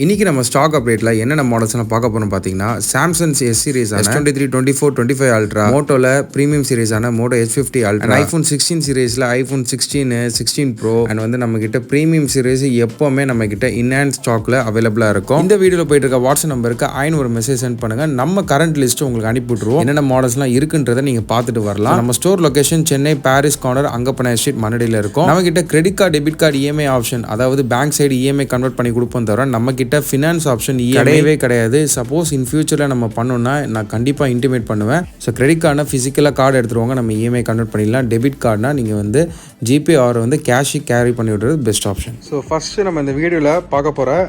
இன்றைக்கி நம்ம ஸ்டாக் அப்டேட்டில் என்னென்ன மாடல்ஸ்லாம் பார்க்க போகிறோம் பார்த்தீங்கன்னா சாம்சங் எஸ் சீரிஸான S23, 24, 25 அல்ட்ரா, மோட்டோவில் ப்ரீமியம் சீரிஸான மோட்டோ H50 அல்ட்ரா, ஐஃபோன் 16 சீரிஸில் ஐஃபோன் 16, 16 ப்ரோ அண்ட் வந்து நம்மக்கிட்ட ப்ரீமியம் சீரிஸ் எப்போவுமே நம்மக்கிட்ட இன்ஹேண்ட் ஸ்டாக்கில் அவைலபிளாக இருக்கும். இந்த வீடியோவில் போயிட்டு இருக்க வாட்ஸ்அப் நம்பருக்கு ஒரு மெசேஜ் சென்ட் பண்ணுங்கள். நம்ம கரண்ட் லிஸ்ட்டு உங்களுக்கு அனுப்பிவிட்ருவோம். என்னென்ன மாடல்ஸ்லாம் இருக்குன்றதை நீங்கள் பார்த்துட்டு வரலாம். நம்ம store location Chennai Parry's corner Angappan street மண்ணடியில் இருக்கும். நம்மக்கிட்ட credit card debit card EMI option, அதாவது பேங்க் சைடு இஎம்ஐ கன்வெர்ட் பண்ணி கொடுப்போம் தவிர நம்மக்கிட்ட ஃபினான்ஸ் ஆப்ஷன் கிடையவே கிடையாது. சப்போஸ் இன் ஃபியூச்சரில் நம்ம பண்ணோம்னா நான் கண்டிப்பாக இன்டிமேட் பண்ணுவேன். ஸோ கிரெடிட் கார்டுனா ஃபிசிக்கலாக கார்டு எடுத்துருவாங்க, நம்ம இஎம்ஐ கன்வெர்ட் பண்ணிடலாம். டெபிட் கார்டுனா நீங்கள் வந்து ஜிபே ஆர் வந்து கேஷ் கேரி பண்ணி விடுறது பெஸ்ட் ஆப்ஷன். ஸோ ஃபஸ்ட்டு நம்ம இந்த வீடியோவில் பார்க்க போகிற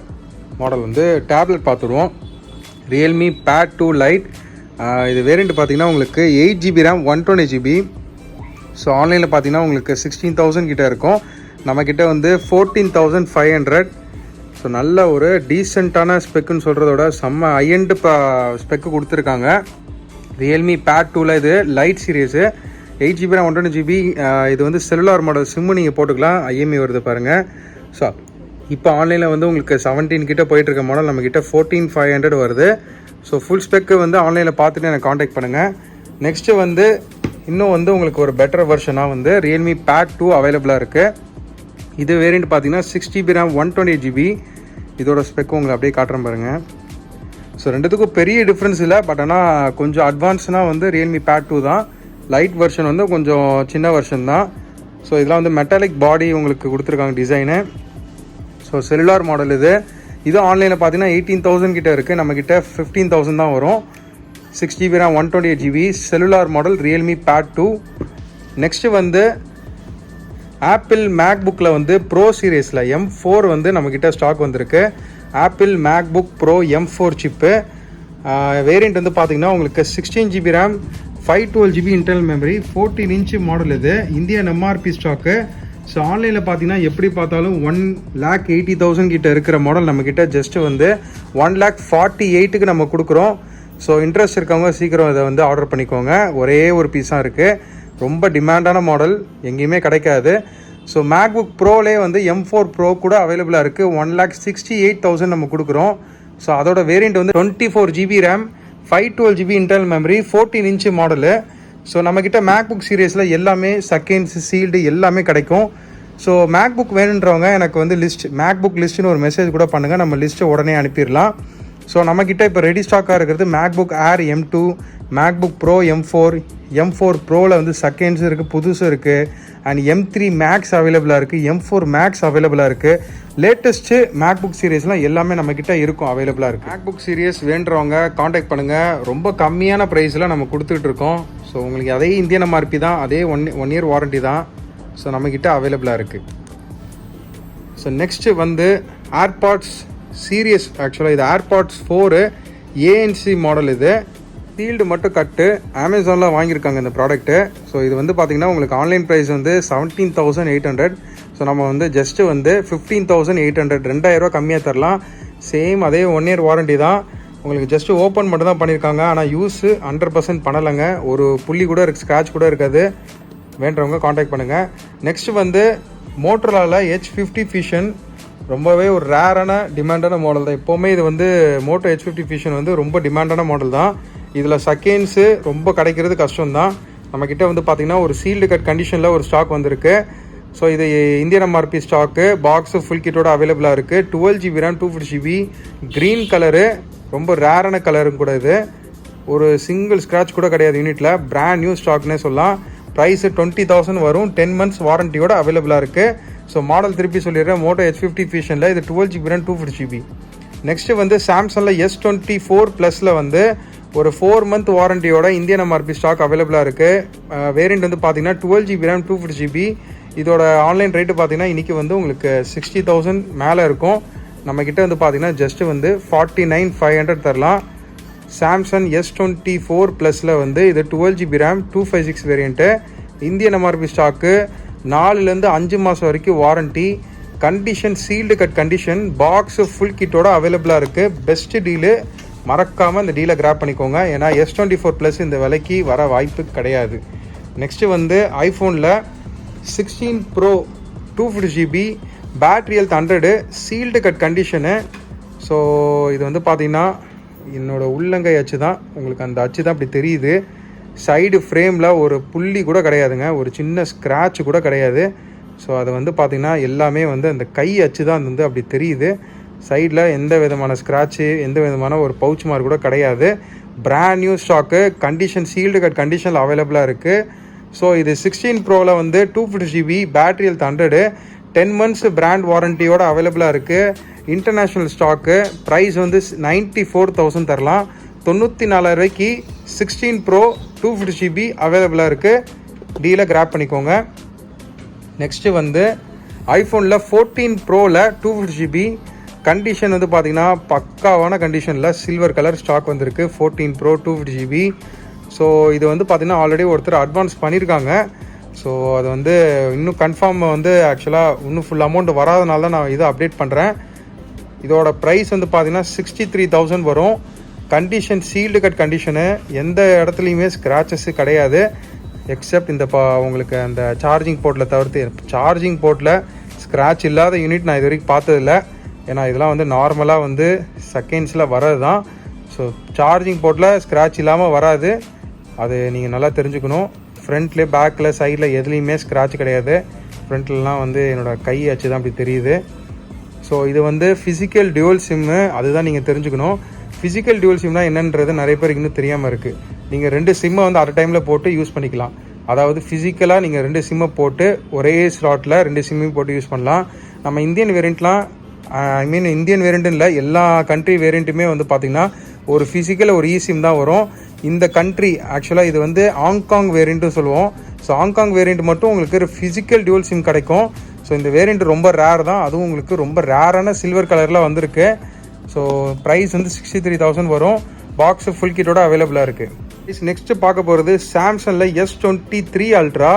மாடல் வந்து டேப்லெட் பார்த்துருவோம். Realme pad 2 lite. இது வேரியண்ட் பார்த்தீங்கன்னா உங்களுக்கு 8GB RAM 120GB. ஸோ ஆன்லைனில் பார்த்தீங்கன்னா உங்களுக்கு 16,000 கிட்டே இருக்கும். நம்மக்கிட்ட வந்து 14,500. ஸோ நல்ல ஒரு டீசெண்டான ஸ்பெக்குன்னு சொல்கிறதோட செம்ம ஹையண்ட் ஸ்பெக்கு கொடுத்துருக்காங்க. ரியல்மி பேட் 2ல் இது light series 8GB RAM 120GB. இது வந்து செல்லுலார் மாடல் சிம்மு நீங்கள் போட்டுக்கலாம். ஐஎம்ஐ வருது பாருங்கள். ஸோ இப்போ ஆன்லைனில் வந்து உங்களுக்கு 17 கிட்டே போயிட்டுருக்க மாடல் நம்மக்கிட்ட 14,500 வருது. ஸோ ஃபுல் ஸ்பெக்கு வந்து ஆன்லைனில் பார்த்துட்டு எனக்கு காண்டாக்ட் பண்ணுங்கள். நெக்ஸ்ட்டு வந்து இன்னும் வந்து உங்களுக்கு ஒரு பெட்டர் வெர்ஷனாக வந்து ரியல்மி பேட் 2 அவைலபிளாக இருக்குது. இது வேரியண்ட் பார்த்தீங்கன்னா 6GB RAM 128GB. இதோட ஸ்பெக்கு உங்களுக்கு அப்படியே காட்டுறேன் பாருங்கள். ஸோ ரெண்டுத்துக்கும் பெரிய டிஃப்ரென்ஸ் இல்லை, பட் ஆனால் கொஞ்சம் அட்வான்ஸ்னால் வந்து ரியல்மி பேட் 2 தான். லைட் வெர்ஷன் வந்து கொஞ்சம் சின்ன வெர்ஷன் தான். ஸோ இதெல்லாம் வந்து மெட்டாலிக் பாடி உங்களுக்கு கொடுத்துருக்காங்க டிசைனு. ஸோ செல்லுலார் மாடல் இது ஆன்லைனில் பார்த்தீங்கன்னா 18,000 கிட்டே இருக்குது. நம்மக்கிட்ட 15,000 தான் வரும். 6GB RAM 128GB cellular model Realme pad 2. Next வந்து ஆப்பிள் மேக்புக்கில் வந்து ப்ரோ சீரீஸில் M4 வந்து நம்மக்கிட்ட ஸ்டாக் வந்திருக்கு. Apple MacBook Pro M4 chip. Variant வந்து பார்த்திங்கன்னா உங்களுக்கு 16GB RAM 512GB internal memory 14 inch model. இது இந்தியன் MRP ஸ்டாக்கு. ஸோ ஆன்லைனில் பார்த்தீங்கன்னா எப்படி பார்த்தாலும் 1,80,000 கிட்ட இருக்கிற மாடல் நம்மக்கிட்ட ஜஸ்ட்டு வந்து 1,48,000க்கு நம்ம கொடுக்குறோம். ஸோ இன்ட்ரெஸ்ட் இருக்கவங்க சீக்கிரம் இதை வந்து ஆர்டர் பண்ணிக்கோங்க. ஒரே ஒரு பீஸாக இருக்குது. ரொம்ப டிமாண்டான மாடல், எங்கேயுமே கிடைக்காது. ஸோ மேக்புக் ப்ரோலே வந்து M4 ப்ரோ கூட அவைலபிளாக இருக்குது. 1,68,000 நம்ம கொடுக்குறோம். ஸோ அதோட வேரியண்ட் வந்து 24GB RAM 512GB internal memory 14 inch model. So நம்மக்கிட்ட மேக்புக் சீரீஸில் எல்லாமே செகண்ட்ஸ் சீல்டு எல்லாமே கிடைக்கும். ஸோ மேக்புக் வேணுன்றவங்க எனக்கு வந்து மேக்புக் லிஸ்ட்டுன்னு ஒரு மெசேஜ் கூட பண்ணுங்கள், நம்ம லிஸ்ட்டு உடனே அனுப்பிடலாம். ஸோ நம்மக்கிட்ட இப்போ ரெடி ஸ்டாக்காக இருக்கிறது MacBook Air M2, MacBook Pro M4 ப்ரோவில் வந்து செகண்ட்ஸ் இருக்குது, புதுசு இருக்குது. அண்ட் M3 மேக்ஸ் அவைலபிளாக இருக்குது, M4 மேக்ஸ் அவைலபிளாக இருக்குது. லேட்டஸ்ட்டு மேக்புக் சீரீஸ்லாம் எல்லாமே நம்மக்கிட்ட இருக்கும், அவைலபிளாக இருக்குது. மேக்புக் சீரீஸ் வேண்டுறவங்க காண்டாக்ட் பண்ணுங்கள். ரொம்ப கம்மியான ப்ரைஸில் நம்ம கொடுத்துட்டு இருக்கோம். ஸோ உங்களுக்கு அதே இந்தியன் MRP தான், அதே ஒன் இயர் வாரண்ட்டி தான். ஸோ நம்மக்கிட்ட அவைலபிளாக இருக்குது. ஸோ நெக்ஸ்ட்டு வந்து ஏர்பாட்ஸ் சீரியஸ். ஆக்சுவலாக இது ஏர்பாட்ஸ் 4 ANC மாடல். இது சீல்டு மட்டும் கட்டு அமேசானில் வாங்கியிருக்காங்க இந்த ப்ராடக்ட்டு. ஸோ இது வந்து பார்த்திங்கன்னா உங்களுக்கு ஆன்லைன் ப்ரைஸ் வந்து 17,800. ஸோ நம்ம வந்து ஜஸ்ட்டு வந்து 15,800, 2,000 கம்மியாக தரலாம். சேம் அதே 1 இயர் வாரண்ட்டி தான். உங்களுக்கு ஜஸ்ட்டு ஓப்பன் மட்டும் தான் பண்ணியிருக்காங்க, ஆனால் யூஸு 100% பண்ணலைங்க. ஒரு புள்ளி கூட இருக்குது, ஸ்க்ராட்ச் கூட இருக்காது. வேண்டவங்க காண்டாக்ட் பண்ணுங்கள். நெக்ஸ்ட்டு வந்து மோட்டோரோலா H50 ஃபியூஷன். ரொம்பவே ஒரு ரேரான டிமாண்டான மாடல் தான். எப்போவுமே இது வந்து மோட்டோ H50 ஃபியூஷன் வந்து ரொம்ப டிமாண்டான மாடல் தான். இதில் செகண்ட்ஸு ரொம்ப கிடைக்கிறது கஷ்டம்தான். நம்மக்கிட்ட வந்து பார்த்திங்கன்னா ஒரு சீல்டு கட் கண்டிஷனில் ஒரு ஸ்டாக் வந்திருக்கு. ஸோ இது Indian MRP stock. Box full கிட்டோட அவைலபிளாக இருக்குது. 12GB RAM 250GB green colour, ரொம்ப ரேரான கலரும் கூட. இது ஒரு சிங்கிள் ஸ்க்ராட்ச் கூட கிடையாது யூனிட்டில். பிராண்ட் நியூ ஸ்டாக்னே சொல்லலாம். ப்ரைஸு 20,000 வரும். 10 months வாரண்ட்டியோட அவைலபிளாக இருக்குது. ஸோ மாடல் திருப்பி சொல்லிடுறேன். மோட்டோ H50 ஃபியூஷனில் இது 12GB RAM 250GB. நெக்ஸ்ட்டு வந்து சாம்சங்கில் S24 ப்ளஸில் வந்து ஒரு 4 month வாரண்ட்டியோட இந்தியன் MRP ஸ்டாக் அவைலபிளாக இருக்குது. வேரியண்ட் வந்து பார்த்தீங்கன்னா 12GB RAM 250GB. இதோட ஆன்லைன் ரேட்டு பார்த்தீங்கன்னா இன்றைக்கி வந்து உங்களுக்கு 60,000 மேலே இருக்கும். நம்மக்கிட்ட வந்து பார்த்தீங்கன்னா ஜஸ்ட்டு வந்து 49,500 தரலாம். சாம்சங் S24 ப்ளஸில் வந்து இது 12GB RAM 256 variant. Indian MRP stock 4லேருந்து 5 மாதம் வரைக்கும் warranty. Condition sealed cut condition. Box full கிட்டோட அவைலபிளாக இருக்குது. பெஸ்ட்டு டீலு, மறக்காமல் இந்த டீலை கிராப் பண்ணிக்கோங்க. ஏன்னா S24 ப்ளஸ் இந்த விலைக்கு வர வாய்ப்பு கிடையாது. நெக்ஸ்ட்டு வந்து ஐஃபோனில் 16 bro 250GB battery health 100 sealed cut condition. So இது வந்து பார்த்திங்கன்னா என்னோடய உள்ளங்கை அச்சு தான், உங்களுக்கு அந்த அச்சு தான் அப்படி தெரியுது. சைடு ஃப்ரேமில் ஒரு புள்ளி கூட கிடையாதுங்க, ஒரு சின்ன ஸ்க்ராட்ச் கூட கிடையாது. ஸோ அது வந்து பார்த்திங்கன்னா எல்லாமே வந்து அந்த கை அச்சு தான் வந்து அப்படி தெரியுது. சைடில் எந்த விதமான ஸ்க்ராட்சு, எந்த விதமான ஒரு பவுச் மார்க் கூட கிடையாது. Brand new stock, condition sealed cut கண்டிஷனில் அவைலபிளாக இருக்குது. ஸோ இது 16 ப்ரோவில் வந்து 250 GB, battery health 100, 10 months brand வாரண்டியோட அவைலபிளாக இருக்குது. International stock. ப்ரைஸ் வந்து 94,000 தரலாம். 94,000 16 ப்ரோ 250 GB அவைலபிளாக இருக்குது. டீலை கிராப் பண்ணிக்கோங்க. நெக்ஸ்ட்டு வந்து ஐஃபோனில் 14 ப்ரோவில் 250 GB, கண்டிஷன் வந்து பார்த்திங்கன்னா பக்காவான கண்டிஷனில் சில்வர் கலர் ஸ்டாக் வந்திருக்கு. 14 ப்ரோ 250 GB. ஸோ இது வந்து பார்த்திங்கன்னா ஆல்ரெடி ஒருத்தர் அட்வான்ஸ் பண்ணியிருக்காங்க. ஸோ அது வந்து இன்னும் கன்ஃபார்ம் வந்து ஆக்சுவலாக இன்னும் ஃபுல் அமௌண்ட் வராதனால தான் நான் இதை அப்டேட் பண்ணுறேன். இதோட ப்ரைஸ் வந்து பார்த்திங்கன்னா 63,000 வரும். கண்டிஷன் சீல்டு கட் கண்டிஷனு, எந்த இடத்துலையுமே ஸ்க்ராச்சஸ்ஸு கிடையாது. எக்ஸப்ட் இந்த உங்களுக்கு அந்த சார்ஜிங் போர்ட்டில் தவிர்த்து. சார்ஜிங் போர்ட்டில் ஸ்க்ராட்ச் இல்லாத யூனிட் நான் இது வரைக்கும் பார்த்ததில்ல. ஏன்னா இதெல்லாம் வந்து நார்மலாக வந்து செகண்ட்ஸில் வர்றது தான். ஸோ சார்ஜிங் போர்ட்டில் ஸ்க்ராட்ச் இல்லாமல் வராது, அது நீங்கள் நல்லா தெரிஞ்சுக்கணும். ஃப்ரண்ட்லேயே பேக்கில் சைடில் எதுலேயுமே ஸ்க்ராட்ச் கிடையாது. ஃப்ரண்ட்லலாம் வந்து என்னோடய கை அச்சு தான் அப்படி தெரியுது. ஸோ இது வந்து ஃபிசிக்கல் டியூவல் சிம்மு, அதுதான் நீங்கள் தெரிஞ்சுக்கணும். ஃபிசிக்கல் டியூவல் சிம்னா என்னன்றது நிறைய பேருக்கு இன்னும் தெரியாமல் இருக்குது. நீங்கள் 2 சிம்மை வந்து அட் டைமில் போட்டு யூஸ் பண்ணிக்கலாம். அதாவது ஃபிசிக்கலாக நீங்கள் 2 சிம்மை போட்டு ஒரே ஸ்லாட்டில் 2 சிம்மையும் போட்டு யூஸ் பண்ணலாம். நம்ம இந்தியன் வேரியண்ட்லாம் இந்தியன் வேரியண்ட்டு இல்லை, எல்லா கண்ட்ரி வேரியண்ட்டுமே வந்து பார்த்திங்கன்னா ஒரு ஃபிசிக்கல் ஒரு சிம் தான் வரும். இந்த கண்ட்ரி ஆக்சுவலாக இது வந்து ஹாங்காங் வேரியண்ட்டும் சொல்லுவோம். ஸோ ஹாங்காங் வேரியண்ட் மட்டும் உங்களுக்கு ஒரு ஃபிசிக்கல் டியூவல் சிம் கிடைக்கும். ஸோ இந்த வேரியண்ட் ரொம்ப ரேர் தான், அதுவும் உங்களுக்கு ரொம்ப ரேரான சில்வர் கலரில் வந்திருக்கு. ஸோ ப்ரைஸ் வந்து 63,000 வரும். பாக்ஸு ஃபுல் கிட்டோட அவைலபிளாக இருக்குது. நெக்ஸ்ட்டு பார்க்க போகிறது சாம்சங்கில் S23 அல்ட்ரா,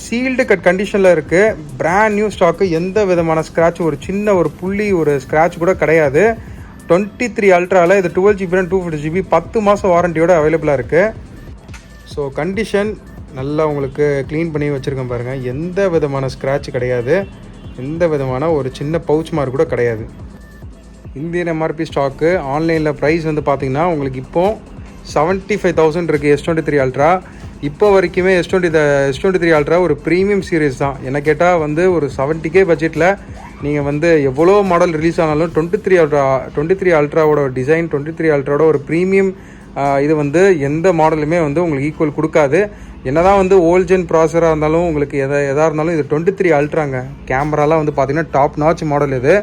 சீல்டு கட் கண்டிஷனில் இருக்குது. பிராண்ட் நியூ ஸ்டாக்கு, எந்த விதமான ஸ்க்ராட்ச், ஒரு சின்ன ஒரு புள்ளி ஒரு ஸ்க்ராட்ச் கூட கிடையாது. 23 அல்ட்ராவில் இது 12 GB 250 GB 10 மாதம் வாரண்டியோட அவைலபிளாக இருக்குது. ஸோ கண்டிஷன் நல்லா உங்களுக்கு க்ளீன் பண்ணி வச்சுருக்கேன் பாருங்கள். எந்த விதமான ஸ்க்ராட்ச் கிடையாது, எந்த விதமான ஒரு சின்ன பவுச் மார்க் கூட கிடையாது. Indian MRP stock. ஆன்லைனில் ப்ரைஸ் வந்து பார்த்திங்கன்னா உங்களுக்கு இப்போது 75,000 இருக்குது S23 அல்ட்ரா. இப்போ வரைக்குமே S23 அல்ட்ரா ஒரு ப்ரீமியம் சீரீஸ் தான். என்ன கேட்டால் வந்து ஒரு 70K பட்ஜெட்டில் நீங்கள் வந்து எவ்வளோ மாடல் ரிலீஸ் ஆனாலும் 23 அல்ட்ராவோட டிசைன், 23 அல்ட்ராவோட ஒரு ப்ரீமியம் இது வந்து எந்த மாடலுமே வந்து உங்களுக்கு ஈக்குவல் கொடுக்காது. என்னதான் வந்து ஓல்ட் ஜென் ப்ராசராக இருந்தாலும் உங்களுக்கு எதாக இருந்தாலும் இது 23 அல்ட்ராங்க. கேமராலாம் வந்து பார்த்திங்கன்னா டாப் நாச் மாடல் இது.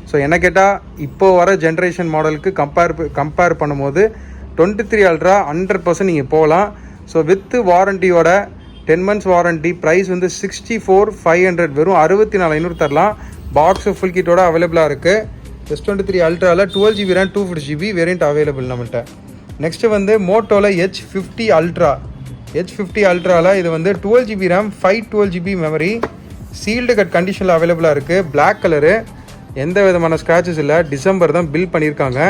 ஸோ என்ன கேட்டால் இப்போது வர ஜென்ரேஷன் மாடலுக்கு கம்பேர் பண்ணும்போது 23 அல்ட்ரா 100% நீங்கள் போகலாம். So with வாரண்டியோட 10 months warranty. Price வந்து 64,500, வெறும் 64,500 தரலாம். பாக்ஸு ஃபுல் கிட்டோட அவைலபிளாக இருக்குது. S23 அல்ட்ராவில் 12 GB RAM 250 GB variant available நம்மள்கிட்ட. நெக்ஸ்ட்டு வந்து மோட்டோவில் H50 அல்ட்ரா. H50 அல்ட்ராவில் இது வந்து 12 GB RAM 512 GB memory, sealed cut கண்டிஷனில் அவைலபிளாக இருக்குது. பிளாக் கலரு, எந்த விதமான ஸ்க்ராச்சஸ் இல்லை. டிசம்பர் தான் பில் பண்ணியிருக்காங்க.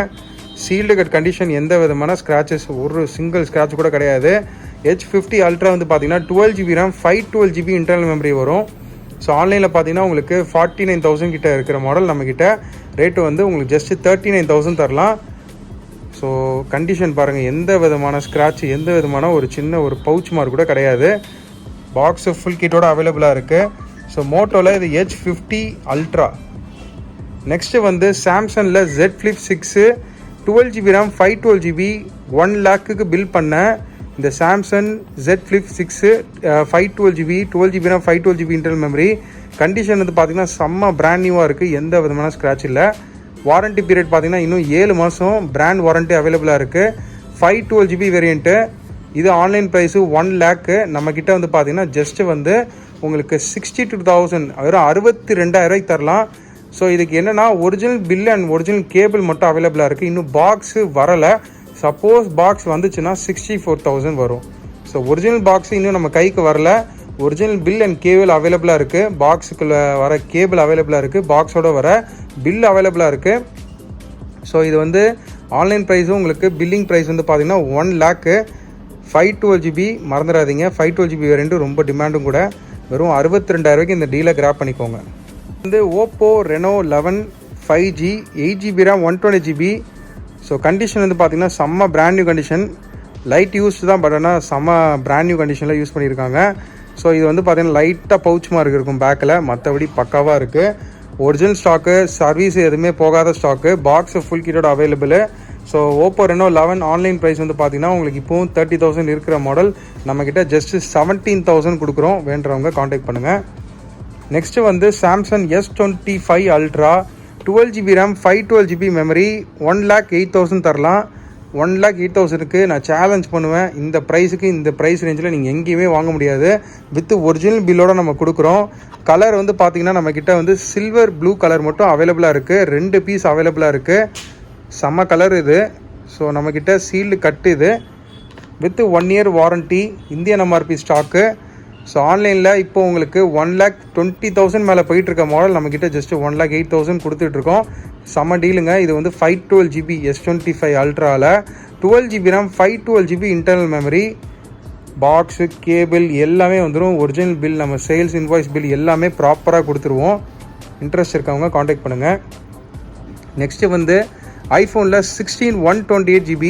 சீல்டு கட் கண்டிஷன், எந்த விதமான ஸ்க்ராச்சஸ், ஒரு சிங்கிள் ஸ்க்ராட்ச் கூட கிடையாது. H50 அல்ட்ரா வந்து பார்த்திங்கன்னா 12 GB RAM 512 GB internal memory வரும். ஸோ ஆன்லைனில் பார்த்தீங்கன்னா உங்களுக்கு 49,000 கிட்ட இருக்கிற மாடல் நம்மக்கிட்ட ரேட்டு வந்து உங்களுக்கு ஜஸ்ட் 39,000 தரலாம். ஸோ கண்டிஷன் பாருங்கள், எந்த விதமான ஸ்க்ராட்ச், எந்த விதமான ஒரு சின்ன ஒரு பவுச் மார்க் கூட கிடையாது. பாக்ஸு ஃபுல் கிட்டோட அவைலபிளாக இருக்குது. ஸோ மோட்டோவில் இது H50 அல்ட்ரா. நெக்ஸ்ட்டு வந்து சாம்சங்கில் Z Flip 6 12 GB RAM 512 GB 1 lakhக்கு bill பண்ண இந்த Samsung Z Flip 6 512 GB 12 GB RAM 512 GB internal memory. Condition வந்து பார்த்திங்கன்னா செம்ம பிராண்ட் நியூவாக இருக்குது, எந்த விதமான ஸ்க்ராட்ச் இல்லை. வாரண்ட்டி பீரியட் பார்த்திங்கன்னா இன்னும் 7 மாதம் பிராண்ட் வாரண்ட்டி அவைலபிளாக இருக்குது. 512 GB வேரியண்ட்டு. இது ஆன்லைன் ப்ரைஸு 1 lakh. நம்மக்கிட்ட வந்து பார்த்திங்கன்னா ஜஸ்ட்டு வந்து உங்களுக்கு 62,000, வெறும் 62,000 தரலாம். ஸோ இதுக்கு என்னென்னா original bill and original cable மட்டும் அவைலபிளாக இருக்குது. இன்னும் பாக்ஸு வரலை. சப்போஸ் பாக்ஸ் வந்துச்சுன்னா 64,000 வரும். ஸோ ஒரிஜினல் பாக்ஸு இன்னும் நம்ம கைக்கு வரல. ஒரிஜினல் பில் அண்ட் கேபிள் அவைலபிளாக இருக்குது. பாக்ஸுக்குள்ளே வர கேபிள் அவைலபிளாக இருக்குது, பாக்ஸோட வர பில் அவைலபிளாக இருக்குது. ஸோ இது வந்து ஆன்லைன் ப்ரைஸும் உங்களுக்கு பில்லிங் ப்ரைஸ் வந்து பார்த்திங்கன்னா 1 lakh. 512 GB மறந்துடாதீங்க. 512 GB வேரியண்ட்டு ரொம்ப டிமாண்டும் கூட. வெறும் 62,000 இந்த டீலை கிராப் பண்ணிக்கோங்க. வந்து Oppo Reno 11 5G 8GB RAM 120GB. So condition வந்து பார்த்திங்கன்னா செம்ம brand new condition. Light use தான், பட் ஆனால் செம்ம பிராண்ட் நியூ கண்டிஷனில் யூஸ் பண்ணியிருக்காங்க. ஸோ இது வந்து பார்த்திங்கன்னா லைட்டாக பவுச் மார்க் இருக்கும் பேக்கில், மற்றபடி பக்காவாக இருக்குது. ஒரிஜினல் ஸ்டாக்கு, சர்வீஸ் எதுவுமே போகாத ஸ்டாக்கு, பாக்ஸு ஃபுல் கிட்டோட available. So Oppo Reno 11 online price வந்து பார்த்திங்கன்னா உங்களுக்கு இப்போவும் 30,000 இருக்கிற மாடல் நம்மக்கிட்ட ஜஸ்ட்டு 17,000 கொடுக்குறோம். வேண்டுறவங்க காண்டாக்ட் பண்ணுங்கள். நெக்ஸ்ட்டு வந்து Samsung S25 ultra 12GB RAM 512GB memory 1,08,000 தரலாம். 1,08,000க்கு நான் சேலஞ்ச் பண்ணுவேன். இந்த ப்ரைஸுக்கு, இந்த ப்ரைஸ் ரேஞ்சில் நீங்கள் எங்கேயுமே வாங்க முடியாது. வித் ஒரிஜினல் பில்லோட நம்ம கொடுக்குறோம். கலர் வந்து பார்த்திங்கன்னா நம்மக்கிட்ட வந்து சில்வர் ப்ளூ கலர் மட்டும் அவைலபிளாக இருக்குது. 2 பீஸ் அவைலபிளாக இருக்குது. செம்ம கலர் இது. ஸோ நம்மக்கிட்ட சீல்டு கட்டு இது with 1 year warranty. Indian MRP stock. So ஆன்லைனில் இப்போ உங்களுக்கு 1,20,000 மேலே போயிட்டுருக்க மாடல் நம்மக்கிட்ட ஜஸ்ட்டு 1,08,000 கொடுத்துட்ருக்கோம். செம்ம டீலுங்க. இது வந்து 512GB S25 அல்ட்ராவில் 12GB RAM 512GB internal memory, box cable எல்லாமே வந்துடும். ஒரிஜினல் பில், நம்ம சேல்ஸ் இன்வாய்ஸ் பில் எல்லாமே ப்ராப்பராக கொடுத்துருவோம். இன்ட்ரெஸ்ட் இருக்கவங்க காண்டாக்ட் பண்ணுங்கள். நெக்ஸ்ட்டு வந்து ஐஃபோனில் 16 128GB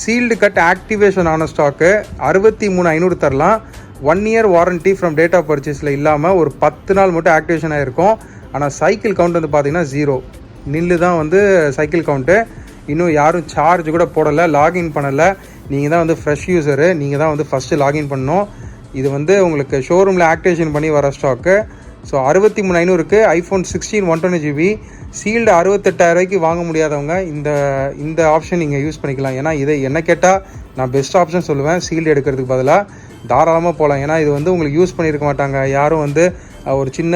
சீல்டு கட் ஆக்டிவேஷன் ஆன ஸ்டாக்கு 63,500 தரலாம். 1 year warranty from date of பர்ச்சேஸில் இல்லாமல் ஒரு 10 நாள் மட்டும் ஆக்டிவேஷன் ஆகிருக்கும். ஆனால் சைக்கிள் கவுண்ட் வந்து பார்த்திங்கன்னா 0 நில்லு தான் வந்து சைக்கிள் கவுண்ட்டு. இன்னும் யாரும் சார்ஜ் கூட போடலை, லாகின் பண்ணலை. நீங்கள் தான் வந்து ஃப்ரெஷ் யூஸரு, நீங்கள் தான் வந்து ஃபஸ்ட்டு லாகின் பண்ணணும். இது வந்து உங்களுக்கு ஷோரூமில் ஆக்டிவேஷன் பண்ணி வர ஸ்டாக்கு. ஸோ 63,500க்கு ஐஃபோன் 16 128GB சீல்டு 68,000 வாங்க முடியாதவங்க இந்த ஆப்ஷன் நீங்கள் யூஸ் பண்ணிக்கலாம். ஏன்னா இதை என்ன கேட்டால் நான் பெஸ்ட் ஆப்ஷன் சொல்லுவேன். சீல்டு எடுக்கிறதுக்கு பதிலாக தாராளமாக போகலாம். ஏன்னா இது வந்து உங்களுக்கு யூஸ் பண்ணியிருக்க மாட்டாங்க யாரும். வந்து ஒரு சின்ன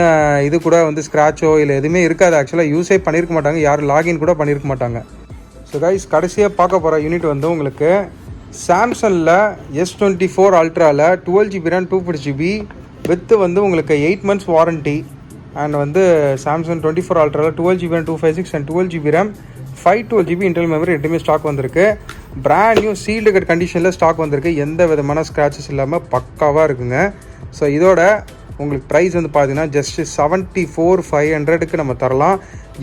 இது கூட வந்து ஸ்க்ராச்சோ இல்லை எதுவுமே இருக்காது. ஆக்சுவலாக யூஸே பண்ணியிருக்க மாட்டாங்க, யாரும் லாகின் கூட பண்ணியிருக்க மாட்டாங்க. ஸோ கைஸ், கடைசியாக பார்க்க போகிற யூனிட் வந்து உங்களுக்கு சாம்சங்கில் S24 அல்ட்ராவில் 12GB RAM 250GB with வந்து உங்களுக்கு 8 months வாரண்ட்டி. அண்ட் வந்து Samsung 24 அல்ட்ராவில் 12GB RAM 256 and 12GB RAM 512GB internal memory ரெண்டுமே ஸ்டாக் வந்திருக்கு. பிராண்ட் நியூ சீல்டு கட் கண்டிஷனில் ஸ்டாக் வந்திருக்கு. எந்த விதமான ஸ்க்ராச்சஸ் இல்லாமல் பக்காவாக இருக்குங்க. ஸோ இதோட உங்களுக்கு ப்ரைஸ் வந்து பார்த்தீங்கன்னா ஜஸ்ட்டு 74,500க்கு நம்ம தரலாம்.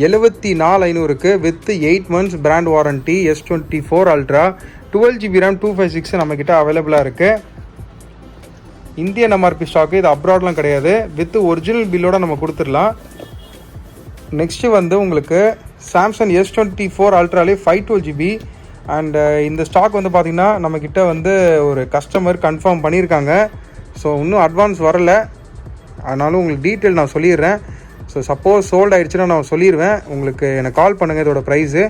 74,500க்கு with 8 months brand warranty S24 ultra 12GB RAM 256 நம்மக்கிட்ட அவைலபிளாக இருக்குது. இந்தியன் MRP ஸ்டாக்கு, இது அப்ராட்லாம் கிடையாது. வித் ஒரிஜினல் பில்லோட நம்ம கொடுத்துடலாம். நெக்ஸ்ட்டு வந்து உங்களுக்கு சாம்சங் S24 அல்ட்ராலே 512GB அண்ட் இந்த ஸ்டாக் வந்து பார்த்திங்கன்னா நம்மக்கிட்ட வந்து ஒரு கஸ்டமர் கன்ஃபார்ம் பண்ணியிருக்காங்க. ஸோ இன்னும் அட்வான்ஸ் வரலை, ஆனாலும் உங்களுக்கு டீட்டெயில் நான் சொல்லிடுறேன். ஸோ சப்போஸ் சோல்ட் ஆகிடுச்சுன்னா நான் சொல்லிடுவேன். உங்களுக்கு எனக்கு கால் பண்ணுங்கள் இதோட ப்ரைஸு.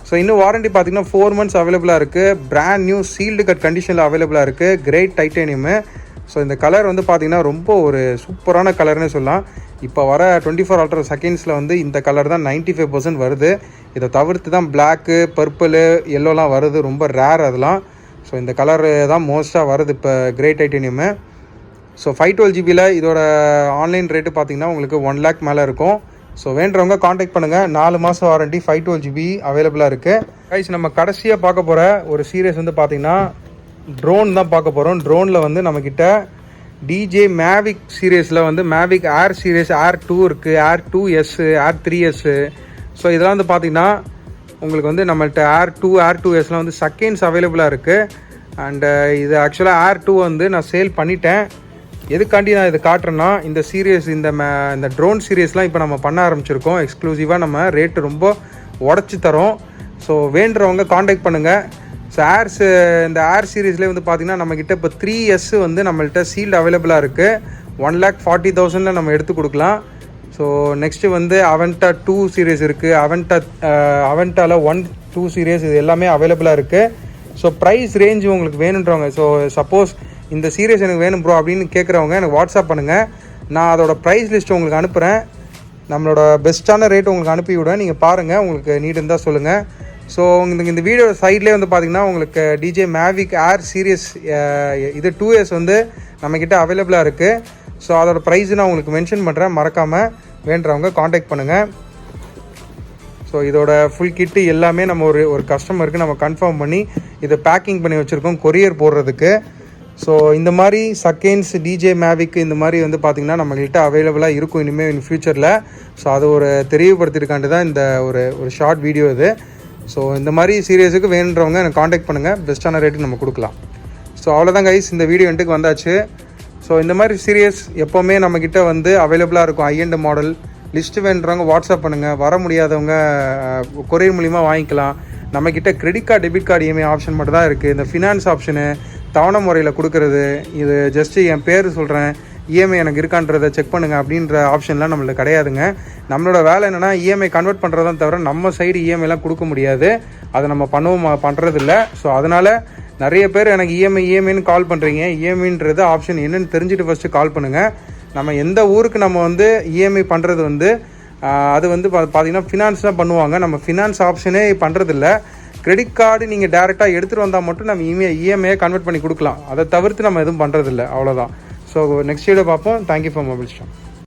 ஸோ இன்னும் வாரண்ட்டி பார்த்திங்கன்னா 4 months அவைலபிளாக இருக்குது. பிராண்ட் நியூ சீல்டு கட் கண்டிஷனில் அவைலபிளாக இருக்குது. கிரேட் டைட்டேனியமு. ஸோ இந்த கலர் வந்து பார்த்திங்கன்னா ரொம்ப ஒரு சூப்பரான கலர்னே சொல்லலாம். இப்போ வர 24 அல்ட்ரா செகண்ட்ஸில் வந்து இந்த கலர் தான் 95% வருது. இதை தவிர்த்து தான் பிளாக்கு, பர்பிள், எல்லோலாம் வருது. ரொம்ப ரேர் அதெல்லாம். ஸோ இந்த கலர் தான் மோஸ்ட்டாக வருது இப்போ கிரே டைட்டேனியமு. ஸோ 512GBயில் இதோட ஆன்லைன் ரேட்டு பார்த்திங்கன்னா உங்களுக்கு 1 lakh மேலே இருக்கும். ஸோ வேண்டுறவங்க காண்டாக்ட் பண்ணுங்கள். 4 மாதம் வாரண்ட்டி 512GB அவைலபிளாக இருக்குது. கைஸ், நம்ம கடைசியாக பார்க்க போகிற ஒரு சீரியஸ் வந்து பார்த்திங்கன்னா ட்ரோன் தான் பார்க்க போகிறோம். ட்ரோனில் வந்து நம்மக்கிட்ட டிஜே மேவிக் சீரியஸில் வந்து மேவிக் ஏர் சீரியஸ் ஏர் 2 இருக்குது, ஏர் 2S, ஏர் 3S. ஸோ இதெல்லாம் வந்து பார்த்திங்கன்னா உங்களுக்கு வந்து நம்மள்கிட்ட ஏர் 2, ஏர் 2Sலாம் வந்து செகண்ட்ஸ் அவைலபிளாக இருக்குது. அண்டு இது ஆக்சுவலாக ஏர் 2 வந்து நான் சேல் பண்ணிட்டேன். எதுக்காண்டி நான் இது காட்டுறேன்னா, இந்த சீரியஸ் இந்த ட்ரோன் சீரியஸ்லாம் இப்போ நம்ம பண்ண ஆரம்பிச்சிருக்கோம். எக்ஸ்க்ளூசிவாக நம்ம ரேட்டு ரொம்ப உடச்சி தரோம். ஸோ வேண்டுறவங்க காண்டாக்ட் பண்ணுங்கள். ஸோ இந்த ஏர் சீரீஸ்லேயே வந்து பார்த்திங்கன்னா நம்மக்கிட்ட இப்போ 3S வந்து நம்மள்கிட்ட சீல்டு அவைலபிளாக இருக்குது. 1,40,000 நம்ம எடுத்து கொடுக்கலாம். ஸோ நெக்ஸ்ட்டு வந்து அவென்டா 2 சீரீஸ் இருக்குது. அவென்டாவில் 1, 2 சீரீஸ் இது எல்லாமே அவைலபிளாக இருக்குது. ஸோ ப்ரைஸ் ரேஞ்ச் உங்களுக்கு வேணுன்றவங்க, ஸோ சப்போஸ் இந்த சீரீஸ் எனக்கு வேணும் ப்ரோ அப்படின்னு கேட்குறவங்க எனக்கு வாட்ஸ்அப் பண்ணுங்கள். நான் அதோட ப்ரைஸ் லிஸ்ட் உங்களுக்கு அனுப்புகிறேன். நம்மளோட பெஸ்ட்டான ரேட் உங்களுக்கு அனுப்பி விடுவேன். நீங்கள் பாருங்கள், உங்களுக்கு நீட் இருந்தால் சொல்லுங்கள். ஸோ இந்த வீடியோ சைட்லேயே வந்து பார்த்திங்கன்னா உங்களுக்கு டிஜே மேவிக் ஏர் சீரியஸ் இது 2S வந்து நம்மக்கிட்ட அவைலபிளாக இருக்குது. ஸோ அதோட ப்ரைஸ் நான் உங்களுக்கு மென்ஷன் பண்ணுறேன். மறக்காமல் வேண்டுறவங்க காண்டாக்ட் பண்ணுங்கள். ஸோ இதோட ஃபுல் கிட்டு எல்லாமே நம்ம ஒரு கஸ்டமருக்கு நம்ம கன்ஃபார்ம் பண்ணி இதை பேக்கிங் பண்ணி வச்சுருக்கோம் கொரியர் போடுறதுக்கு. ஸோ இந்த மாதிரி செகண்ட்ஸ் டிஜே மேவிக் இந்த மாதிரி வந்து பார்த்திங்கன்னா நம்மகிட்ட அவைலபிளாக இருக்கும் இனிமேல் இன் ஃப்யூச்சரில். ஸோ அது ஒரு தெரியப்படுத்திருக்காண்டு தான் இந்த ஒரு ஷார்ட் வீடியோ இது. ஸோ இந்த மாதிரி சீரியஸுக்கு வேணுன்றவங்க எனக்கு காண்டாக்ட் பண்ணுங்கள், பெஸ்ட்டான ரேட்டுக்கு நம்ம கொடுக்கலாம். ஸோ அவ்வளோதான் கைஸ், இந்த வீடியோ எண்டுக்கு வந்தாச்சு. ஸோ இந்த மாதிரி சீரியஸ் எப்போவுமே நம்மக்கிட்ட வந்து அவைலபிளாக இருக்கும். ஹை-எண்ட் மாடல் லிஸ்ட்டு வேணுறவங்க வாட்ஸ்அப் பண்ணுங்கள், வர முடியாதவங்க கொரியர் மூலிமா வாங்கிக்கலாம். நம்மக்கிட்ட credit card debit card EMI option மட்டும் தான் இருக்குது. இந்த ஃபினான்ஸ் ஆப்ஷனு தவணை முறையில் கொடுக்குறது, இது ஜஸ்ட்டு என் பேர் சொல்கிறேன், இஎம்ஐ எனக்கு இருக்கான்றதை செக் பண்ணுங்கள் அப்படின்ற ஆப்ஷன்லாம் நம்மளுக்கு கிடையாதுங்க. நம்மளோட வேலை என்னென்னா இஎம்ஐ கன்வெர்ட் பண்ணுறதான் தவிர நம்ம சைடு இஎம்ஐலாம் கொடுக்க முடியாது, அதை நம்ம பண்ணுறதில்ல. ஸோ அதனால் நிறைய பேர் எனக்கு இஎம்ஐன்னு கால் பண்ணுறீங்க. இஎம்ஐன்றது ஆப்ஷன் என்னென்னு தெரிஞ்சுட்டு ஃபஸ்ட்டு கால் பண்ணுங்கள். நம்ம எந்த ஊருக்கு நம்ம வந்து இஎம்ஐ பண்ணுறது வந்து அது வந்து பார்த்திங்கன்னா ஃபினான்ஸ் தான் பண்ணுவாங்க. நம்ம ஃபினான்ஸ் ஆப்ஷனே பண்ணுறதில்ல. கிரெடிட் கார்டு நீங்கள் டேரெக்டாக எடுத்துகிட்டு வந்தால் மட்டும் நம்ம இஎம்ஐயை கன்வெர்ட் பண்ணி கொடுக்கலாம். அதை தவிர்த்து நம்ம எதுவும் பண்ணுறதில்ல, அவ்வளோதான். ஸோ நெக்ஸ்ட் வீடியோ பார்ப்போம். Thank you for mobile star.